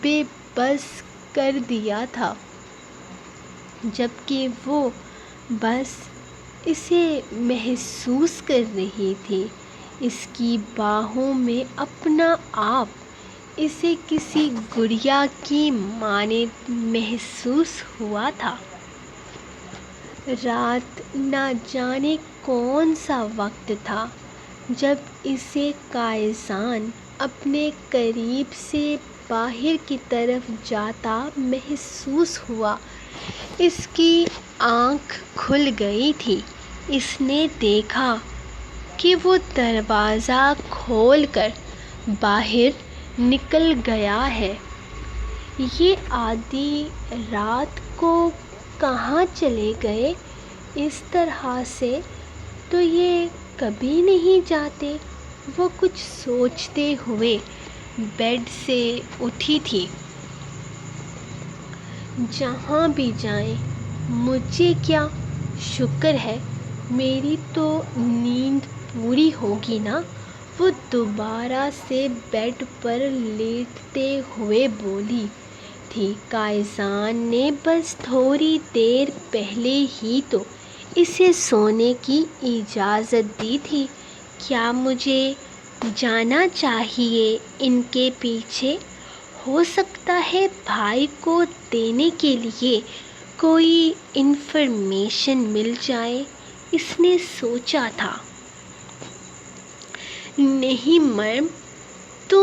بے بس کر دیا تھا، جبکہ وہ بس اسے محسوس کر رہی تھی۔ اس کی باہوں میں اپنا آپ اسے کسی گڑیا کی مانند محسوس ہوا تھا۔ رات نہ جانے کون سا وقت تھا جب اسے قائزان اپنے قریب سے باہر کی طرف جاتا محسوس ہوا۔ اس کی آنکھ کھل گئی تھی۔ اس نے دیکھا کہ وہ دروازہ کھول کر باہر نکل گیا ہے۔ یہ آدھی رات کو کہاں چلے گئے؟ اس طرح سے تو یہ کبھی نہیں جاتے۔ وہ کچھ سوچتے ہوئے بیڈ سے اٹھی تھی۔ جہاں بھی جائیں مجھے کیا، شکر ہے میری تو نیند پوری ہوگی نا، وہ دوبارہ سے بیڈ پر لیٹتے ہوئے بولی تھی۔ قائزان نے بس تھوڑی دیر پہلے ہی تو اسے سونے کی اجازت دی تھی۔ کیا مجھے جانا چاہیے ان کے پیچھے؟ ہو سکتا ہے بھائی کو دینے کے لیے کوئی انفارمیشن مل جائے، اس نے سوچا تھا۔ نہیں مریم، تو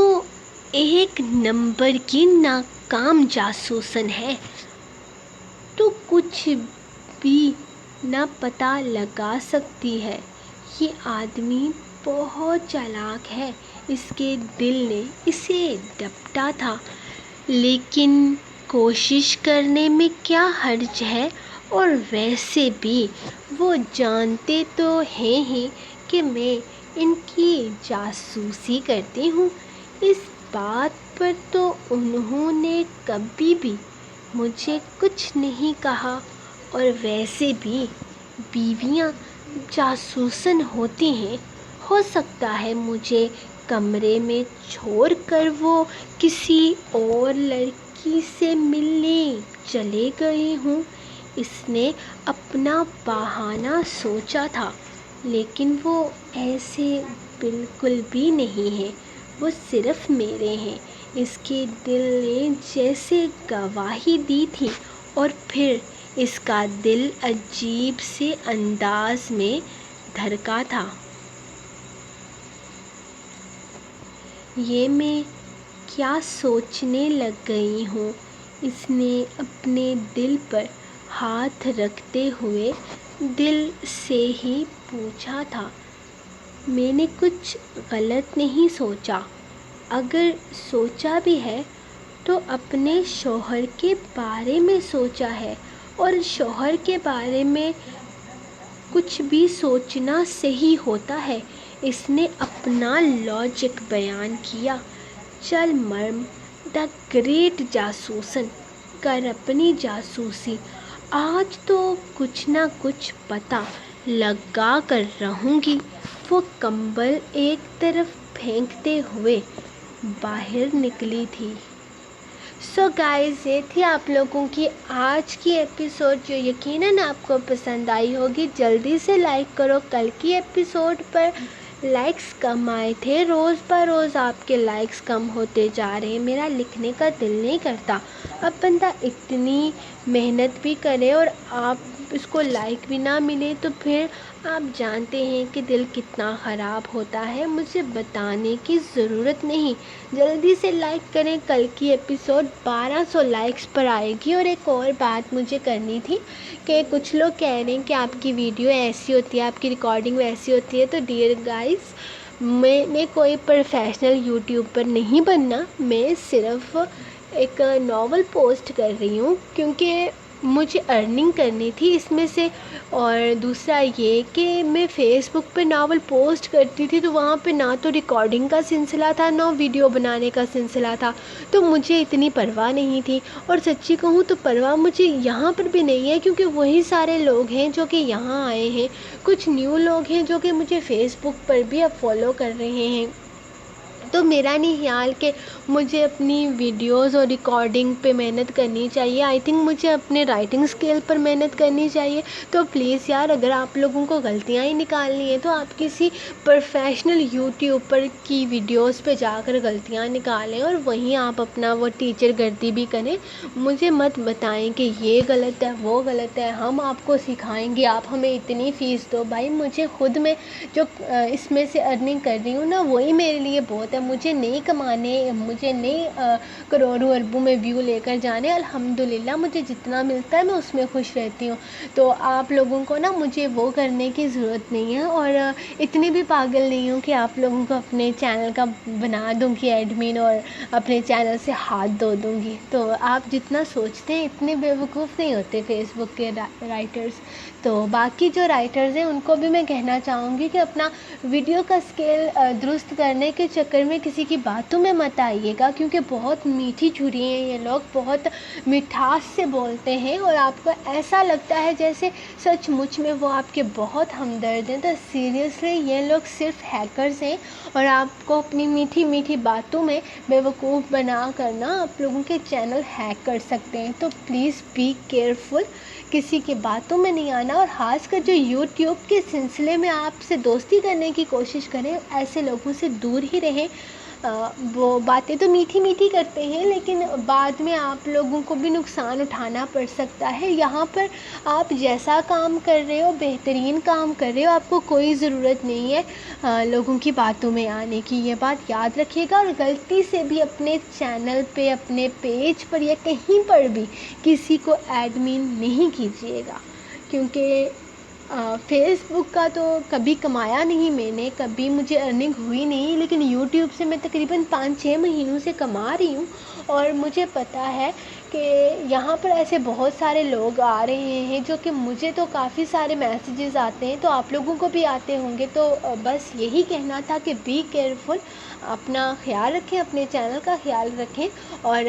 ایک نمبر کی ناکام جاسوسن ہے۔ تو کچھ بھی نہ پتہ لگا سکتی ہے۔ یہ آدمی بہت چالاک ہے۔ اس کے دل نے اسے ڈانٹا تھا، لیکن کوشش کرنے میں کیا حرج ہے؟ اور ویسے بھی وہ جانتے تو ہیں ہی کہ میں ان کی جاسوسی کرتی ہوں۔ اس بات پر تو انہوں نے کبھی بھی مجھے کچھ نہیں کہا، اور ویسے بھی بیویاں جاسوسن ہوتی ہیں۔ ہو سکتا ہے مجھے کمرے میں چھوڑ کر وہ کسی اور لڑکی سے ملنے چلے گئے ہوں۔ اس نے اپنا بہانہ سوچا تھا، لیکن وہ ایسے بالکل بھی نہیں ہیں، وہ صرف میرے ہیں۔ اس کے دل نے جیسے گواہی دی تھی، اور پھر اس کا دل عجیب سے انداز میں دھڑکا تھا۔ یہ میں کیا سوچنے لگ گئی ہوں؟ اس نے اپنے دل پر ہاتھ رکھتے ہوئے دل سے ہی پوچھا تھا۔ میں نے کچھ غلط نہیں سوچا؟ اگر سوچا بھی ہے تو اپنے شوہر کے بارے میں سوچا ہے، اور شوہر کے بارے میں کچھ بھی سوچنا صحیح ہوتا ہے۔ اس نے اپنا لاجک بیان کیا۔ چل مریم، دی گریٹ جاسوسن، کر اپنی جاسوسی۔ آج تو کچھ نہ کچھ پتہ لگا کر رہوں گی۔ وہ کمبل ایک طرف پھینکتے ہوئے باہر نکلی تھی۔ سو گائز، یہ تھی آپ لوگوں کی آج کی ایپیسوڈ، جو یقیناً آپ کو پسند آئی ہوگی۔ جلدی سے لائک کرو، کل کی ایپیسوڈ پر لائکس کم آئے تھے۔ روز بروز آپ کے لائکس کم ہوتے جا رہے ہیں، میرا لکھنے کا دل نہیں کرتا۔ اب بندہ اتنی محنت بھی کرے اور آپ اس کو لائک بھی نہ ملے، تو پھر آپ جانتے ہیں کہ دل کتنا خراب ہوتا ہے، مجھے بتانے کی ضرورت نہیں، جلدی سے لائک کریں، کل کی ایپیسوڈ 1200 لائکس پر آئے گی۔ اور ایک اور بات مجھے کرنی تھی کہ کچھ لوگ کہہ رہے ہیں کہ آپ کی ویڈیو ایسی ہوتی ہے، آپ کی ریکارڈنگ ویسی ہوتی ہے، تو ڈیئر گائز، میں نے کوئی پروفیشنل یوٹیوبر نہیں بننا، میں صرف ایک ناول پوسٹ کر رہی ہوں کیونکہ مجھے ارننگ کرنی تھی اس میں سے۔ اور دوسرا یہ کہ میں فیس بک پہ ناول پوسٹ کرتی تھی تو وہاں پہ نہ تو ریکارڈنگ کا سلسلہ تھا نہ ویڈیو بنانے کا سلسلہ تھا، تو مجھے اتنی پرواہ نہیں تھی۔ اور سچی کہوں تو پرواہ مجھے یہاں پر بھی نہیں ہے، کیونکہ وہی سارے لوگ ہیں جو کہ یہاں آئے ہیں، کچھ نیو لوگ ہیں جو کہ مجھے فیس بک پر بھی اب فالو کر رہے ہیں۔ تو میرا نہیں خیال کہ مجھے اپنی ویڈیوز اور ریکارڈنگ پہ محنت کرنی چاہیے، آئی تھنک مجھے اپنے رائٹنگ اسکل پر محنت کرنی چاہیے۔ تو پلیز یار، اگر آپ لوگوں کو غلطیاں ہی نکالنی ہیں تو آپ کسی پروفیشنل یوٹیوبر کی ویڈیوز پہ جا کر غلطیاں نکالیں اور وہیں آپ اپنا وہ ٹیچر گردی بھی کریں۔ مجھے مت بتائیں کہ یہ غلط ہے وہ غلط ہے، ہم آپ کو سکھائیں گے، آپ ہمیں اتنی فیس دو۔ بھائی مجھے خود میں جو اس میں سے ارننگ کر رہی ہوں نا، وہی میرے لیے بہت ہے، مجھے نہیں کمانے، مجھے نہیں کروڑوں اربوں میں ویو لے کر جانے۔ الحمدللہ مجھے جتنا ملتا ہے میں اس میں خوش رہتی ہوں۔ تو آپ لوگوں کو نا مجھے وہ کرنے کی ضرورت نہیں ہے، اور اتنی بھی پاگل نہیں ہوں کہ آپ لوگوں کو اپنے چینل کا بنا دوں گی ایڈمن اور اپنے چینل سے ہاتھ دھو دوں گی۔ تو آپ جتنا سوچتے ہیں اتنے بیوقوف نہیں ہوتے فیس بک کے رائٹرز۔ تو باقی جو رائٹرز ہیں ان کو بھی میں کہنا چاہوں گی کہ اپنا ویڈیو کا اسکیل درست کرنے کے چکر میں کسی کی باتوں میں مت آئیے گا، کیونکہ بہت میٹھی چھری ہیں یہ لوگ، بہت مٹھاس سے بولتے ہیں اور آپ کو ایسا لگتا ہے جیسے سچ مچ میں وہ آپ کے بہت ہمدرد ہیں۔ تو سیریسلی یہ لوگ صرف ہیکرز ہیں اور آپ کو اپنی میٹھی میٹھی باتوں میں بیوقوف بنا کرنا آپ لوگوں کے چینل ہیک کر سکتے ہیں۔ تو پلیز بی کیئرفل، کسی کی باتوں میں نہیں آنا، اور خاص کر جو یوٹیوب کے سلسلے میں آپ سے دوستی کرنے کی کوشش کریں، ایسے لوگوں سے دور ہی رہیں۔ وہ باتیں تو میٹھی میٹھی کرتے ہیں لیکن بعد میں آپ لوگوں کو بھی نقصان اٹھانا پڑ سکتا ہے۔ یہاں پر آپ جیسا کام کر رہے ہو، بہترین کام کر رہے ہو، آپ کو کوئی ضرورت نہیں ہے لوگوں کی باتوں میں آنے کی، یہ بات یاد رکھیے گا۔ اور غلطی سے بھی اپنے چینل پہ، اپنے پیج پر یا کہیں پر بھی کسی کو ایڈمن نہیں کیجیے گا، کیونکہ فیس بک کا تو کبھی کمایا نہیں میں نے، کبھی مجھے ارننگ ہوئی نہیں، لیکن یوٹیوب سے میں تقریباً 5-6 مہینوں سے کما رہی ہوں، اور مجھے پتہ ہے کہ یہاں پر ایسے بہت سارے لوگ آ رہے ہیں جو کہ مجھے تو کافی سارے میسیجز آتے ہیں، تو آپ لوگوں کو بھی آتے ہوں گے۔ تو بس یہی کہنا تھا کہ بی کیئرفل، اپنا خیال رکھیں، اپنے چینل کا خیال رکھیں، اور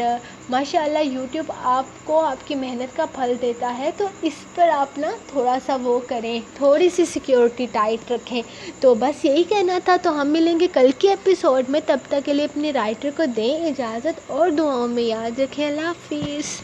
ماشاءاللہ یوٹیوب آپ کو آپ کی محنت کا پھل دیتا ہے، تو اس پر آپ نا تھوڑا سا وہ کریں، تھوڑی سی سیکیورٹی ٹائٹ رکھیں۔ تو بس یہی کہنا تھا، تو ہم ملیں گے کل کے ایپیسوڈ میں، تب تک کے لیے اپنے رائٹر کو دیں اجازت اور دعاؤں میں یاد رکھیں۔ اللہ حافظ۔